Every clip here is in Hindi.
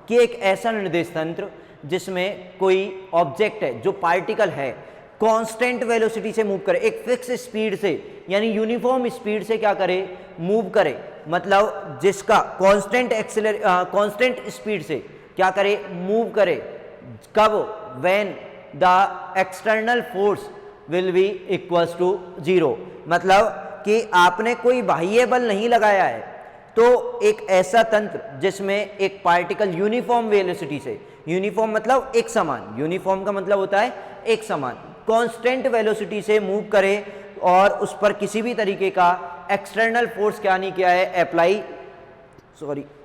कि एक ऐसा निर्देश तंत्र जिसमें कोई ऑब्जेक्ट है जो पार्टिकल है कांस्टेंट वेलोसिटी से मूव करे, एक फिक्स स्पीड से यानी यूनिफॉर्म स्पीड से क्या करे, मूव करे, मतलब जिसका कांस्टेंट स्पीड से क्या करे, मूव करे। कब? When the external force will be equals to 0, मतलब कि आपने कोई बाह्य बल नहीं लगाया है, तो एक ऐसा तंत्र जिसमें एक पार्टिकल यूनिफॉर्म वेलोसिटी से, यूनिफॉर्म मतलब एक समान, यूनिफॉर्म का मतलब होता है एक समान, कांस्टेंट वेलोसिटी से मूव करे और उस पर किसी भी तरीके का एक्सटर्नल फोर्स क्या नहीं किया है, अप्लाई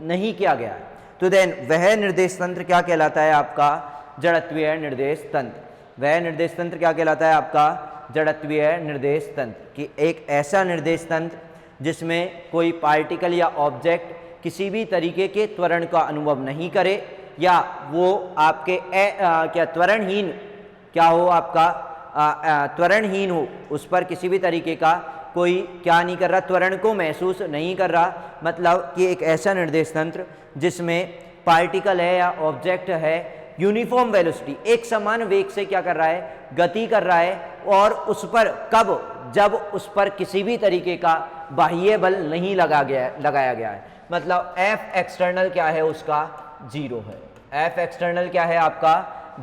नहीं किया गया है, तो देन वह निर्देश तंत्र क्या कहलाता है आपका, जड़त्वीय निर्देश तंत्र। वह निर्देश तंत्र क्या कहलाता है आपका, जड़त्वीय निर्देश तंत्र, कि एक ऐसा निर्देश तंत्र जिसमें कोई पार्टिकल या ऑब्जेक्ट किसी भी तरीके के त्वरण का अनुभव नहीं करे, या वो आपके क्या त्वरणहीन क्या हो, आपका त्वरणहीन हो, उस पर किसी भी तरीके का कोई क्या नहीं कर रहा, त्वरण को महसूस नहीं कर रहा, मतलब कि एक ऐसा निर्देश तंत्र जिसमें पार्टिकल है या ऑब्जेक्ट है यूनिफॉर्म वेलोसिटी, एक समान वेग से क्या कर रहा है, गति कर रहा है, और उस पर कब, जब उस पर किसी भी तरीके का बाह्य बल नहीं लगाया गया है, मतलब F एक्सटर्नल क्या है उसका 0 है, F एक्सटर्नल क्या है आपका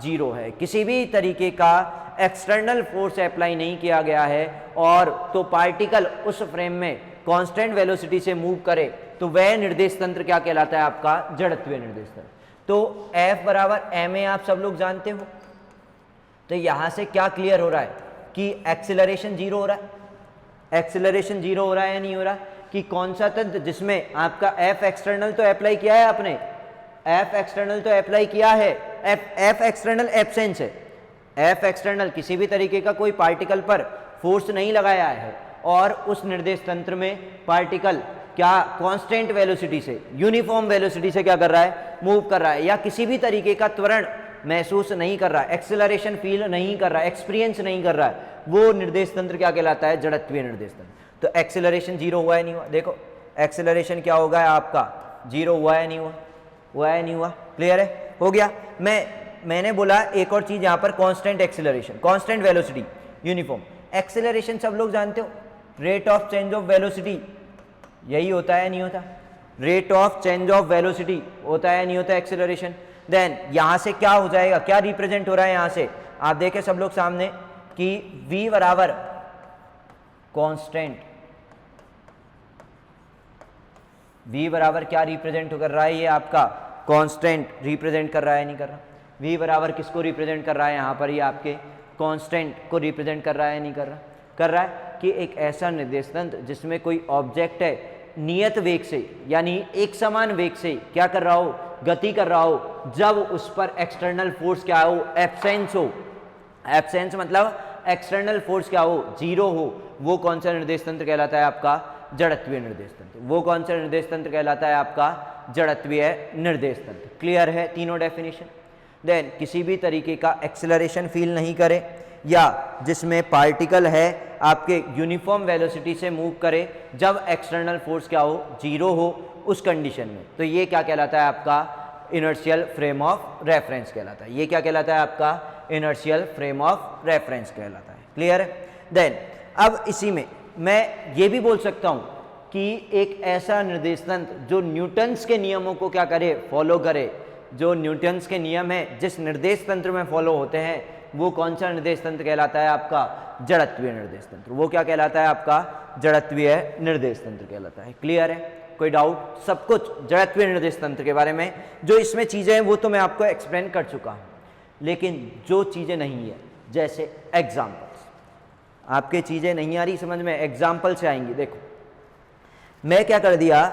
0 है, किसी भी तरीके का एक्सटर्नल फोर्स अप्लाई नहीं किया गया है, और तो पार्टिकल उस फ्रेम में कांस्टेंट वेलोसिटी से मूव करे, तो वह निर्देश तंत्र क्या कहलाता है आपका, जड़त्वीय निर्देश तंत्र। तो F बराबर ma आप सब लोग जानते हो, तो यहां से क्या क्लियर हो रहा है कि एक्सेलरेशन 0 हो रहा है, एक्सेलरेशन 0 हो रहा है या नहीं हो रहा, कि कौन सा तंत्र जिसमें आपका F एक्सटर्नल तो अप्लाई किया है आपने, F एक्सटर्नल तो अप्लाई किया है, F एक्सटर्नल एब्सेंस है, F एक्सटर्नल किसी भी तरीके का कोई पार्टिकल पर फोर्स नहीं लगाया है, और उस निर्देश तंत्र में पार्टिकल क्या कांस्टेंट वेलोसिटी से, यूनिफॉर्म वेलोसिटी से क्या कर रहा है, मूव कर रहा है, या किसी भी तरीके का त्वरण महसूस नहीं कर रहा है, एक्सेलरेशन फील नहीं कर रहा है, एक्सपीरियंस नहीं कर रहा है, वो निर्देश तंत्र क्या कहलाता है, जड़त्वीय निर्देश तंत्र। तो एक्सेलरेशन 0 हुआ है नहीं हुआ, देखो एक्सेलरेशन क्या होगा आपका 0 हुआ है नहीं हुआ, हुआ है नहीं हुआ, क्लियर है, हो गया। मैंने बोला एक और चीज यहां पर, constant acceleration, constant velocity, uniform acceleration सब लोग जानते हो, rate of change of velocity यही होता है नहीं होता, rate of change of velocity होता है नहीं होता एक्सेलरेशन। देन यहां से क्या हो जाएगा, क्या रिप्रेजेंट हो रहा है यहां से, आप देखें सब लोग सामने कि v बराबर कांस्टेंट, v बराबर क्या रिप्रेजेंट कर रहा है, ये आपका कांस्टेंट रिप्रेजेंट कर रहा है नहीं कर रहा, v बराबर किसको रिप्रेजेंट कर रहा है यहां पर, ये आपके कांस्टेंट को रिप्रेजेंट कर रहा है नहीं कर रहा, कर रहा है, कि एक ऐसा निर्देश तंत्र जिसमें कोई ऑब्जेक्ट है नियत वेग से यानी एक समान वेग से क्या कर रहा हो, गति कर रहा हो, जब उस पर एक्सटर्नल फोर्स क्या हो, एब्सेंस हो, एब्सेंस मतलब एक्सटर्नल फोर्स क्या हो, 0 हो, वो कौन सा निर्देश तंत्र कहलाता है आपका, जड़त्वीय निर्देश तंत्र। वो कौन सा निर्देश तंत्र कहलाता है आपका, जड़त्वीय निर्देश तंत्र। क्लियर है तीनों डेफिनेशन। देन किसी भी तरीके का एक्सेलरेशन फील नहीं करे, या जिसमें पार्टिकल है आपके यूनिफॉर्म वेलोसिटी से मूव करे जब एक्सटर्नल फोर्स क्या हो, 0 हो, उस कंडीशन में, तो ये क्या कहलाता है आपका, इनर्शियल फ्रेम ऑफ रेफरेंस कहलाता है। ये क्या कहलाता है आपका, इनर्शियल फ्रेम ऑफ रेफरेंस कहलाता है। क्लियर है। देन अब इसी में मैं ये भी बोल सकता हूँ कि एक ऐसा निर्देश तंत्र जो न्यूटन्स के नियमों को क्या करे, फॉलो करे, जो न्यूटन्स के नियम है जिस निर्देश तंत्र में फॉलो होते हैं, वो कौन सा निर्देश तंत्र कहलाता है आपका, जड़त्वीय निर्देश तंत्र। वो क्या कहलाता है आपका, जड़त्वीय निर्देश तंत्र कहलाता है। क्लियर है, कोई डाउट, सब कुछ जड़त्वीय निर्देश तंत्र के बारे में जो इसमें चीजें हैं वो तो मैं आपको एक्सप्लेन कर चुका हूं, लेकिन जो चीजें नहीं है, जैसे एग्जाम्पल्स, आपके चीजें नहीं आ रही समझ में, एग्जाम्पल से आएंगी। देखो मैं क्या कर दिया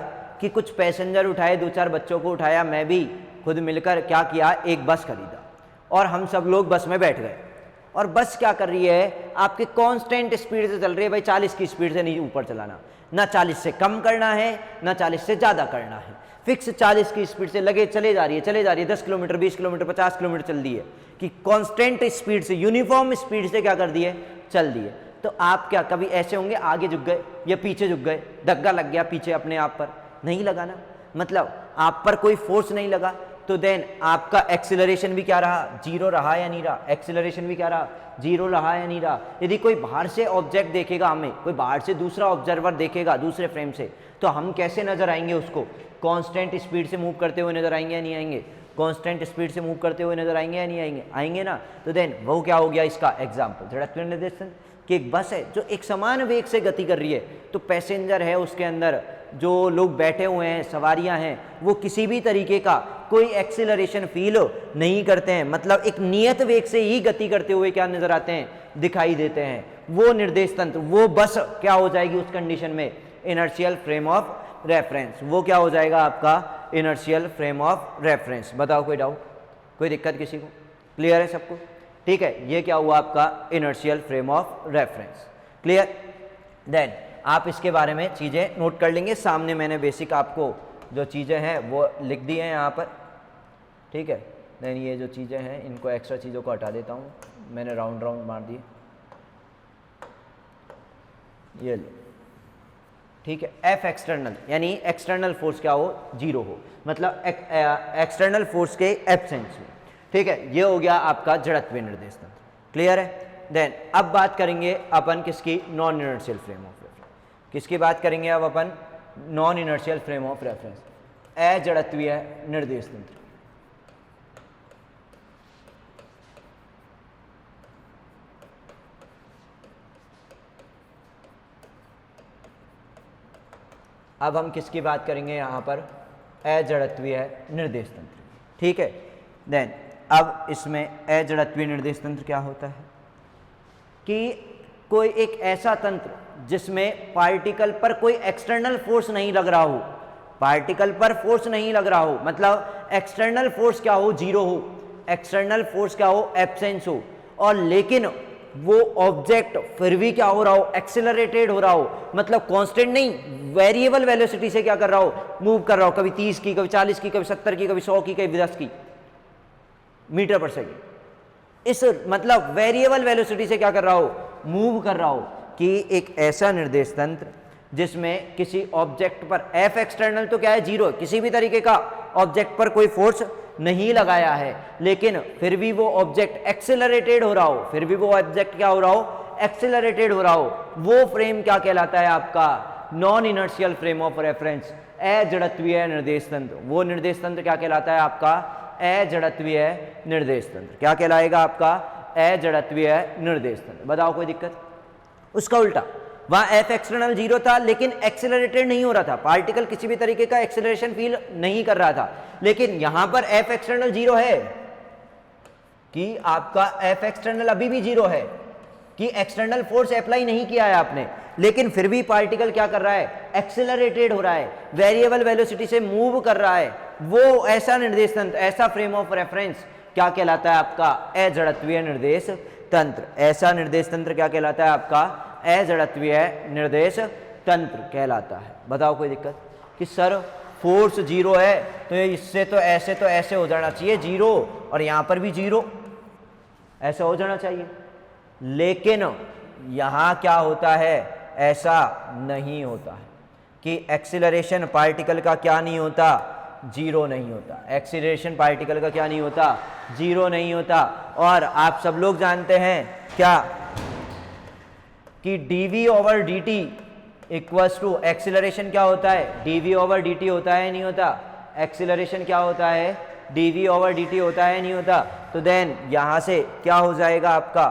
कि कुछ पैसेंजर उठाए, 2-4 बच्चों को उठाया, मैं भी खुद मिलकर क्या किया, एक बस खरीदा और हम सब लोग बस में बैठ गए। और बस क्या कर रही है, आपके कांस्टेंट स्पीड से चल रही है भाई, 40 की स्पीड से नहीं ऊपर चलाना, ना 40 से कम करना है ना 40 से ज़्यादा करना है, फिक्स 40 की स्पीड से लगे चले जा रही है 10 किलोमीटर 20 किलोमीटर 50 किलोमीटर चल दी है, कि कांस्टेंट स्पीड से, यूनिफॉर्म स्पीड से क्या कर दी है, चल दी है। तो आप क्या कभी ऐसे होंगे आगे झुक गए या पीछे झुक गए, धक्का लग गया पीछे अपने आप पर, नहीं लगा ना, मतलब आप पर कोई फोर्स नहीं लगा, तो देन आपका एक्सिलरेशन भी क्या रहा, जीरो रहा या नहीं रहा, एक्सिलरेशन भी क्या रहा, जीरो रहा या नहीं रहा। यदि कोई बाहर से ऑब्जेक्ट देखेगा, हमें कोई बाहर से दूसरा ऑब्जर्वर देखेगा दूसरे फ्रेम से, तो हम कैसे नजर आएंगे, उसको कांस्टेंट स्पीड से मूव करते हुए नजर आएंगे या नहीं आएंगे, कांस्टेंट स्पीड से मूव करते हुए नजर आएंगे या नहीं आएंगे, आएंगे ना। तो देन वो क्या हो गया इसका एग्जाम्पल, जड़त्व निर्देशन कि एक बस है जो एक समान वेग से गति कर रही है, तो पैसेंजर है उसके अंदर, जो लोग बैठे हुए हैं, सवारियां हैं, वो किसी भी तरीके का कोई एक्सीलरेशन फील नहीं करते हैं, मतलब एक नियत वेग से ही गति करते हुए क्या नजर आते हैं, दिखाई देते हैं। वो निर्देश तंत्र, वो बस क्या हो जाएगी उस कंडीशन में, इनर्शियल फ्रेम ऑफ रेफरेंस। वो क्या हो जाएगा आपका इनर्शियल फ्रेम ऑफ रेफरेंस। बताओ कोई डाउट, कोई दिक्कत किसी को, क्लियर है सबको? ठीक है, ये क्या हुआ आपका inertial frame of reference, clear. Then आप इसके बारे में चीज़ें नोट कर लेंगे, सामने मैंने बेसिक आपको जो चीज़ें हैं वो लिख दी हैं यहाँ पर, ठीक है। देन ये जो चीज़ें हैं इनको एक्स्ट्रा चीज़ों को हटा देता हूँ, मैंने राउंड राउंड मार दिए, ये लो, ठीक है। एफ एक्सटर्नल यानी एक्सटर्नल फोर्स क्या हो, जीरो हो, मतलब एक्सटर्नल फोर्स के एब्सेंस में, ठीक है। ये हो गया आपका जड़त्वीय निर्देश तंत्र, क्लियर है। देन अब बात करेंगे अपन किसकी, non inertial frame of reference. किसकी बात करेंगे अब अपन, non inertial frame of reference, अजड़त्वीय निर्देश तंत्र। अब हम किसकी बात करेंगे यहाँ पर, अजड़त्वीय निर्देश तंत्र, ठीक है। देन अब इसमें अजड़त्वीय निर्देश तंत्र क्या होता है कि कोई एक ऐसा तंत्र जिसमें पार्टिकल पर कोई एक्सटर्नल फोर्स नहीं लग रहा हो, पार्टिकल पर फोर्स नहीं लग रहा हो, मतलब एक्सटर्नल फोर्स क्या हो, जीरो हो, एक्सटर्नल फोर्स क्या हो, एब्सेंस हो, और लेकिन वो ऑब्जेक्ट फिर भी क्या हो रहा हो, एक्सेलरेटेड हो रहा हो, मतलब कांस्टेंट नहीं, वेरिएबल वेलोसिटी से क्या कर रहा हो, मूव कर रहा हो, कभी 30 की, कभी 40 की, कभी 70 की, कभी 100 की, कभी 10 की मीटर पर सेकेंड, इस मतलब वेरिएबल वेलोसिटी से क्या कर रहा हो, मूव कर रहा हो। कि एक ऐसा निर्देश तंत्र जिसमें किसी ऑब्जेक्ट पर एफ एक्सटर्नल तो क्या है, जीरो, किसी भी तरीके का ऑब्जेक्ट पर कोई फोर्स नहीं लगाया है, लेकिन फिर भी वो ऑब्जेक्ट एक्सेलरेटेड हो रहा हो, फिर भी वो ऑब्जेक्ट क्या हो रहा हो, एक्सेलरेटेड हो रहा हो, वो फ्रेम क्या कहलाता है आपका, non inertial frame of reference, अजड़त्वीय निर्देश तंत्र। वो निर्देश तंत्र क्या कहलाता है आपका, अजड़त्वीय निर्देश तंत्र। क्या कहलाएगा आपका, अजड़त्वीय निर्देश तंत्र। बताओ कोई दिक्कत? उसका उल्टा, वहां एफ एक्सटर्नल जीरो था लेकिन एक्सेलरेटेड नहीं हो रहा था, पार्टिकल किसी भी तरीके का एक्सेलरेशन फील नहीं कर रहा था, लेकिन यहां पर एफ एक्सटर्नल जीरो है कि आपका एफ एक्सटर्नल अभी भी जीरो है, कि एक्सटर्नल फोर्स अप्लाई नहीं किया है आपने, लेकिन फिर भी पार्टिकल क्या कर रहा है, एक्सेलरेटेड हो रहा है, वेरिएबल वेलोसिटी से मूव कर रहा है। वो ऐसा निर्देश तंत्र, ऐसा फ्रेम ऑफ रेफरेंस क्या कहलाता है आपका, अजड़त्वीय निर्देश तंत्र। ऐसा निर्देश तंत्र क्या कहलाता है आपका, अजड़त्वीय निर्देश तंत्र कहलाता है। बताओ कोई दिक्कत? कि सर फोर्स जीरो है तो इससे तो ऐसे हो जाना चाहिए जीरो, और यहां पर भी जीरो, ऐसा हो जाना चाहिए, लेकिन यहां क्या होता है, ऐसा नहीं होता है कि एक्सीलरेशन पार्टिकल का क्या नहीं होता, जीरो नहीं होता। एक्सीलरेशन पार्टिकल का क्या नहीं होता, जीरो नहीं होता। और आप सब लोग जानते हैं क्या कि dv over dt equals to acceleration क्या होता है, dv ओवर dt होता है नहीं होता, एक्सीलरेशन क्या होता है, dv ओवर dt होता है नहीं होता। तो देन यहां से क्या हो जाएगा आपका,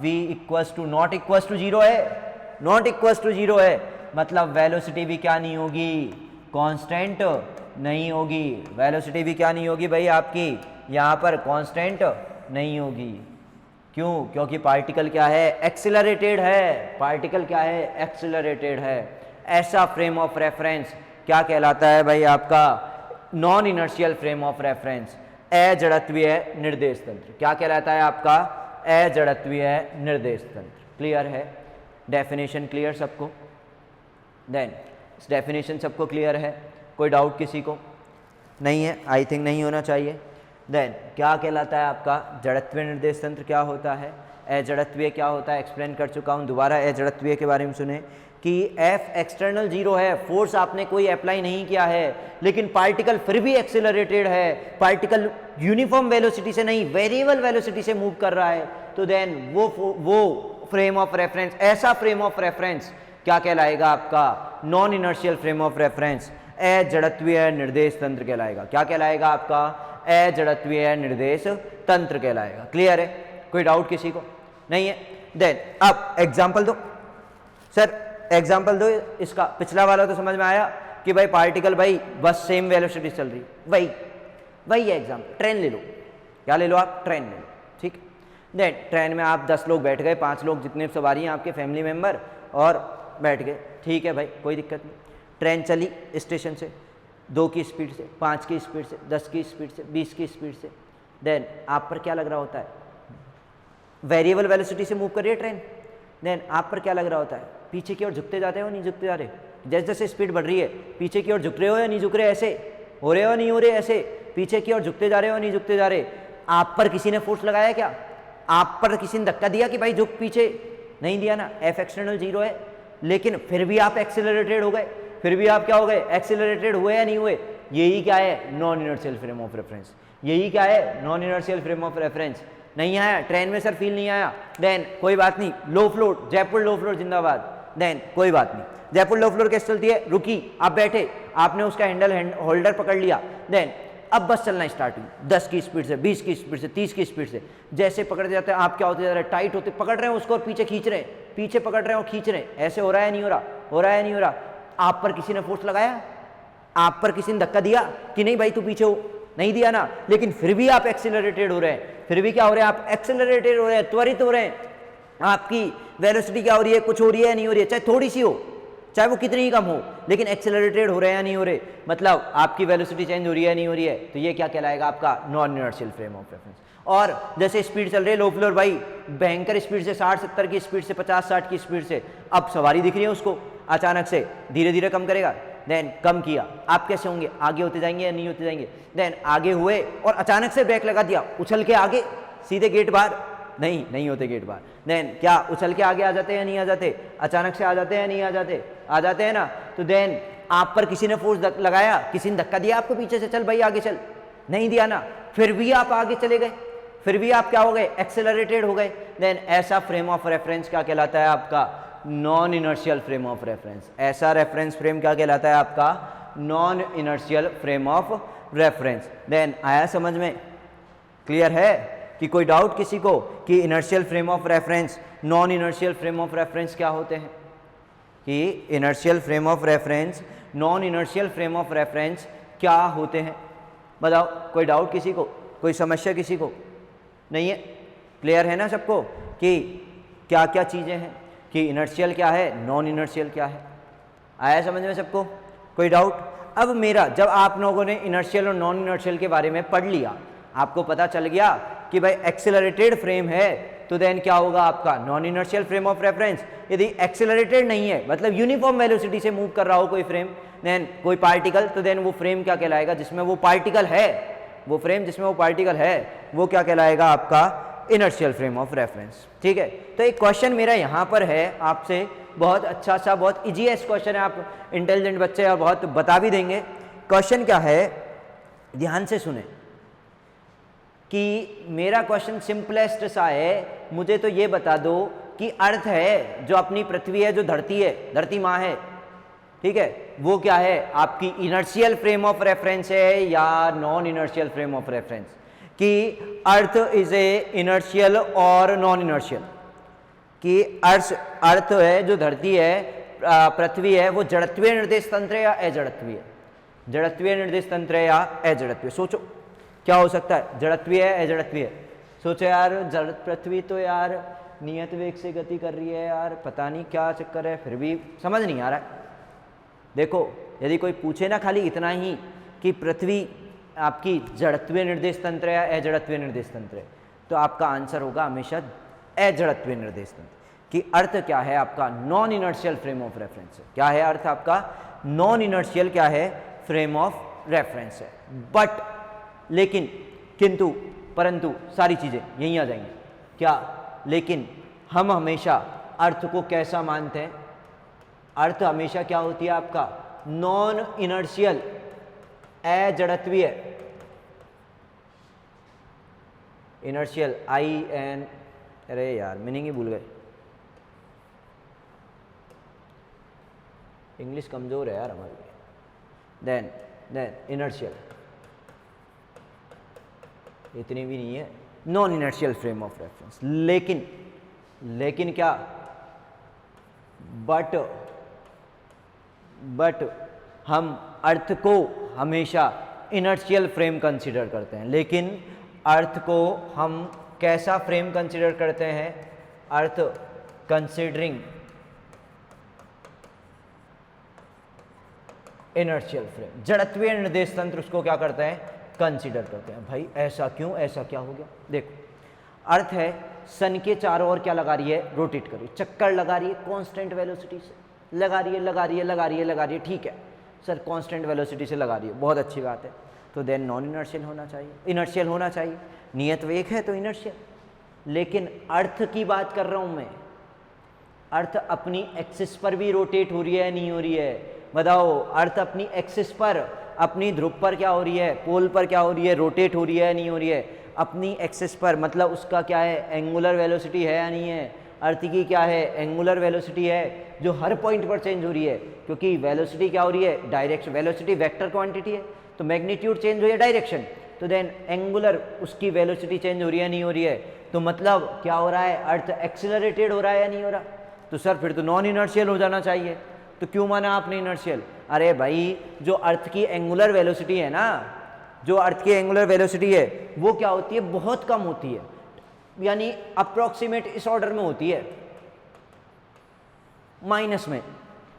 v equals to not equals to zero है, नॉट इक्वल्स टू जीरो है, मतलब वेलोसिटी भी क्या नहीं होगी, कांस्टेंट नहीं होगी, वेलोसिटी भी क्या नहीं होगी भाई आपकी यहाँ पर, कांस्टेंट नहीं होगी। क्यों? क्योंकि पार्टिकल क्या है, एक्सेलरेटेड है, पार्टिकल क्या है, एक्सेलरेटेड है। ऐसा फ्रेम ऑफ रेफरेंस क्या कहलाता है भाई आपका, non inertial frame of reference, अजड़त्वीय निर्देश तंत्र। क्या कहलाता है आपका, अजड़त्वीय निर्देश तंत्र। क्लियर है? डेफिनेशन क्लियर सबको? देन इस डेफिनेशन सबको क्लियर है? कोई डाउट किसी को नहीं है? आई थिंक नहीं होना चाहिए। देन क्या कहलाता है आपका, जड़त्वीय निर्देश तंत्र क्या होता है, अजड़त्वीय क्या होता है, एक्सप्लेन कर चुका हूँ, दोबारा अजड़त्वीय के बारे में सुने कि F एक्सटर्नल 0 है, फोर्स आपने कोई अप्लाई नहीं किया है, लेकिन पार्टिकल फिर भी एक्सेलरेटेड है, पार्टिकल यूनिफॉर्म वेलोसिटी से नहीं वेरिएबल वेलोसिटी से मूव कर रहा है, तो देन वो फ्रेम ऑफ रेफरेंस, ऐसा फ्रेम ऑफ रेफरेंस क्या कहलाएगा आपका? Non inertial frame of reference अजड़त्वीय निर्देश तंत्र कहलाएगा। क्या कहलाएगा आपका? अजड़त्वीय निर्देश तंत्र कहलाएगा। क्लियर है? कोई डाउट किसी को नहीं है? देन अब एग्जांपल दो सर, एग्जांपल दो इसका। पिछला वाला तो समझ में आया कि भाई पार्टिकल भाई बस सेम वेलोसिटी चल रही, वही है एग्जांपल। ट्रेन ले लो, क्या ले लो आप? ट्रेन ले लो, ठीक। देन ट्रेन में आप 10 लोग बैठ गए, 5 लोग जितने सवारी हैं आपके फैमिली मेम्बर, और बैठ गए, ठीक है भाई, कोई दिक्कत नहीं। ट्रेन चली स्टेशन से 2 की स्पीड से, 5 की स्पीड से, 10 की स्पीड से, 20 की स्पीड से। देन आप पर क्या लग रहा होता है? वेरिएबल वेलोसिटी से मूव कर रही है ट्रेन। देन आप पर क्या लग रहा होता है? पीछे की ओर झुकते जाते हो, नहीं झुकते जा रहे? जैसे जैसे स्पीड बढ़ रही है पीछे की ओर झुक रहे हो या नहीं झुक रहे? ऐसे हो रहे हो नहीं हो रहे? ऐसे पीछे की ओर झुकते जा रहे हो नहीं झुकते जा रहे? आप पर किसी ने फोर्स लगाया क्या? आप पर किसी ने धक्का दिया कि भाई झुक पीछे? नहीं दिया ना। F एक्सटर्नल 0 है, लेकिन फिर भी आप एक्सेलरेटेड हो गए, फिर भी आप क्या हो गए? एक्सेलरेटेड हुए या नहीं हुए? यही क्या है? Non inertial frame of reference. यही क्या है? Non inertial frame of reference. नहीं आया ट्रेन में सर, फील नहीं आया? देन कोई बात नहीं, low floor, Jaipur low floor जिंदाबाद। देन कोई बात नहीं, जयपुर लो फ्लोर कैसे चलती है? रुकी, आप बैठे, आपने उसका होल्डर पकड़ लिया। देन अब बस चलना स्टार्ट हुई 10 की स्पीड से, 20 की स्पीड से, 30 की स्पीड से। जैसे पकड़ते जाते हैं आप क्या होते जा रहे हैं? टाइट होते, पकड़ रहे हैं उसको और पीछे खींच रहे हैं, पीछे पकड़ रहे हैं और खींच रहे हैं। ऐसे हो रहा है नहीं हो रहा? हो रहा है नहीं हो रहा? आप पर किसी ने फोर्स लगाया? आप पर किसी ने धक्का दिया कि नहीं भाई तू पीछे हो? नहीं दिया ना, लेकिन फिर भी आप एक्सेलरेटेड हो रहे हैं। फिर भी क्या हो रहे हैं? आप एक्सेलरेटेड हो रहे हैं, त्वरित हो रहे हैं। आपकी वेलोसिटी क्या हो रही है? कुछ हो रही है नहीं हो रही है? चाहे थोड़ी सी हो, चाहे वो कितनी ही कम हो, लेकिन एक्सेलरेटेड हो रहे हैं या नहीं हो रहे? मतलब आपकी वेलोसिटी चेंज हो रही है नहीं हो रही है? तो ये क्या कहलाएगा आपका? Non inertial frame of reference. और जैसे स्पीड चल रही है लो फ्लोर भाई, भयंकर स्पीड से 60-70 की स्पीड से, 50-60 की स्पीड से, अब सवारी दिख रही है उसको, अचानक से धीरे धीरे कम करेगा। देन कम किया, आप कैसे होंगे? आगे होते जाएंगे या नहीं होते जाएंगे? देन आगे हुए और अचानक से ब्रेक लगा दिया, उछल के आगे सीधे गेट बाहर? नहीं होते गेट बाहर। देन क्या उछल के आगे आ जाते हैं या नहीं आ जाते? अचानक से आ जाते हैं या नहीं आ जाते? आ जाते हैं ना। तो देन आप पर किसी ने फोर्स लगाया, किसी ने धक्का दिया आपको पीछे से, चल भाई आगे चल, नहीं दिया ना, फिर भी आप आगे चले गए, फिर भी आप क्या हो गए? एक्सेलरेटेड हो गए। देन ऐसा फ्रेम ऑफ रेफरेंस क्या कहलाता है आपका? Non inertial frame of reference. ऐसा रेफरेंस फ्रेम क्या कहलाता है आपका? Non inertial frame of reference. Then आया समझ में? क्लियर है कि कोई डाउट किसी को कि inertial frame of reference, non inertial frame of reference क्या होते हैं? कि inertial frame of reference, non inertial frame of reference क्या होते हैं? बताओ, कोई डाउट किसी को? कोई समस्या किसी को नहीं है? क्लियर है ना सबको कि क्या क्या चीज़ें हैं, कि इनर्शियल क्या है, नॉन इनर्शियल क्या है? आया समझ में सबको? कोई डाउट? अब मेरा, जब आप लोगों ने इनर्शियल और नॉन इनर्शियल के बारे में पढ़ लिया, आपको पता चल गया कि भाई एक्सेलरेटेड फ्रेम है, तो देन क्या होगा आपका? Non inertial frame of reference. यदि एक्सेलरेटेड नहीं है, मतलब यूनिफॉर्म वेलोसिटी से मूव कर रहा हो कोई फ्रेम, देन कोई पार्टिकल, तो देन वो फ्रेम क्या कहलाएगा? जिसमें वो पार्टिकल है, वो फ्रेम जिसमें वो पार्टिकल है, वो क्या कहलाएगा आपका? Inertial frame of reference. ठीक है, तो एक क्वेश्चन मेरा यहाँ पर है आपसे, बहुत अच्छा सा, बहुत इजीएस्ट क्वेश्चन है, आप इंटेलिजेंट बच्चे और बहुत बता भी देंगे। क्वेश्चन क्या है, ध्यान से सुने, कि मेरा क्वेश्चन सिंपलेस्ट सा है, मुझे तो ये बता दो कि अर्थ है जो अपनी पृथ्वी है, जो धरती है, धरती माँ है, ठीक है, वो क्या है? आपकी इनर्शियल फ्रेम ऑफ रेफरेंस है या non inertial frame of reference? कि अर्थ इज ए इनर्शियल और नॉन इनर्शियल? कि अर्थ है जो धरती है, पृथ्वी है, वो जड़त्वीय निर्देश तंत्र है या अजड़त्वीय? जड़त्वीय निर्देश तंत्र है या अजड़त्वीय? सोचो क्या हो सकता है? जड़त्वीय है, अजड़त्वीय? सोचो यार, जड़ पृथ्वी तो यार नियत वेग से गति कर रही है यार, पता नहीं क्या चक्कर है, फिर भी समझ नहीं आ रहा है। देखो, यदि कोई पूछे ना खाली इतना ही कि पृथ्वी आपकी जड़त्वीय निर्देश तंत्र है या अजड़त्वीय निर्देश तंत्र है, तो आपका आंसर होगा हमेशा अजड़त्वीय निर्देश तंत्र। कि अर्थ क्या है आपका? Non inertial frame of reference है। क्या है अर्थ आपका? नॉन इनर्शियल क्या है? फ्रेम ऑफ रेफरेंस है। बट, लेकिन, किंतु, परंतु, सारी चीजें यहीं आ जाएंगी। क्या? लेकिन हम हमेशा अर्थ को कैसा मानते हैं? अर्थ हमेशा क्या होती है आपका, नॉन इनर्शियल, अजड़त्वीय, इनर्शियल, IN, अरे यार मीनिंग ही भूल गए, इंग्लिश कमजोर है यार हमारी। देन इनर्शियल, इतनी भी नहीं है, non inertial frame of reference. लेकिन क्या, बट हम अर्थ को हमेशा इनर्शियल फ्रेम कंसीडर करते हैं। लेकिन अर्थ को हम कैसा फ्रेम कंसीडर करते हैं, अर्थ कंसीडरिंग इनर्शियल फ्रेम, जड़त्वीय निर्देश तंत्र उसको क्या करते हैं, कंसीडर करते हैं। भाई ऐसा क्यों, ऐसा क्या हो गया, देखो अर्थ है सन के चारों ओर क्या लगा रही है, रोटेट कर रही है, चक्कर लगा रही है कांस्टेंट वेलोसिटी से, लगा रही है, ठीक है सर कांस्टेंट वेलोसिटी से लगा रही है, बहुत अच्छी बात है, तो देन नॉन इनर्शियल होना चाहिए, इनर्शियल होना चाहिए, नियत वेग है तो इनर्शियल। लेकिन अर्थ की बात कर रहा हूं मैं, अर्थ अपनी एक्सिस पर भी रोटेट हो रही है नहीं हो रही है, बताओ, अर्थ अपनी एक्सिस पर, अपनी ध्रुव पर क्या हो रही है, पोल पर क्या हो रही है, रोटेट हो रही है नहीं हो रही है, अपनी एक्सिस पर, मतलब उसका क्या है, एंगुलर वेलोसिटी है या नहीं है, अर्थ की क्या है, एंगुलर वेलोसिटी है, जो हर पॉइंट पर चेंज हो रही है, क्योंकि वेलोसिटी क्या हो रही है, डायरेक्शन, वेलोसिटी वेक्टर क्वांटिटी है, तो मैग्नीट्यूड चेंज हो रही है डायरेक्शन, तो देन एंगुलर उसकी वेलोसिटी चेंज हो रही है नहीं हो रही है, तो मतलब क्या हो रहा है, अर्थ एक्सिलरेटेड हो रहा है या नहीं हो रहा, तो सर फिर तो नॉन इनर्शियल हो जाना चाहिए। तो क्यों माना आपने इनर्शियल, अरे भाई जो अर्थ की एंगुलर वेलोसिटी है ना, जो अर्थ की एंगुलर वेलोसिटी है वो क्या होती है, बहुत कम होती है, यानी अप्रोक्सीमेट इस ऑर्डर में होती है, माइनस में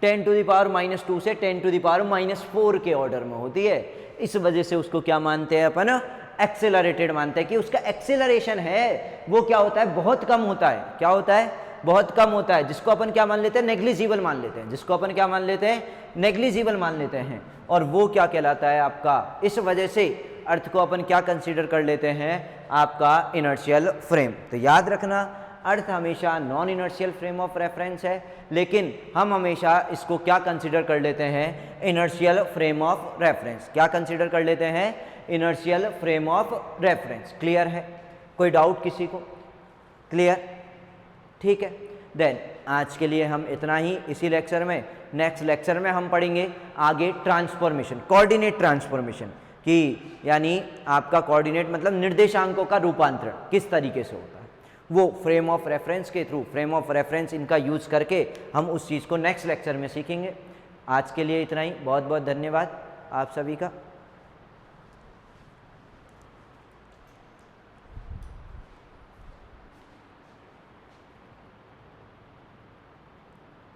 10⁻⁻² से 10⁻⁻4 के ऑर्डर में होती है। इस वजह से उसको क्या मानते हैं अपन, एक्सेलरेटेड मानते हैं, कि उसका एक्सेलरेशन है वो क्या होता है, बहुत कम होता है, क्या होता है, बहुत कम होता है, जिसको अपन क्या मान लेते हैं, नेग्लिजिबल मान लेते हैं, जिसको अपन क्या मान लेते हैं, नेग्लिजिबल मान लेते हैं, और वो क्या कहलाता है आपका, इस वजह से अर्थ को अपन क्या कंसीडर कर लेते हैं, आपका इनर्शियल फ्रेम। तो याद रखना अर्थ हमेशा non inertial frame of reference है, लेकिन हम हमेशा इसको क्या कंसीडर कर लेते हैं, इनर्शियल फ्रेम ऑफ रेफरेंस, क्या कंसीडर कर लेते हैं, inertial frame of reference. Clear है, कोई डाउट किसी को, क्लियर, ठीक है। देन आज के लिए हम इतना ही इसी लेक्चर में, नेक्स्ट लेक्चर में हम पढ़ेंगे आगे ट्रांसफॉर्मेशन, कोऑर्डिनेट ट्रांसफॉर्मेशन, कि यानी आपका कोऑर्डिनेट मतलब निर्देशांकों का रूपांतरण किस तरीके से होता है, वो फ्रेम ऑफ रेफरेंस के थ्रू, फ्रेम ऑफ रेफरेंस इनका यूज करके हम उस चीज़ को नेक्स्ट लेक्चर में सीखेंगे। आज के लिए इतना ही, बहुत बहुत धन्यवाद आप सभी का।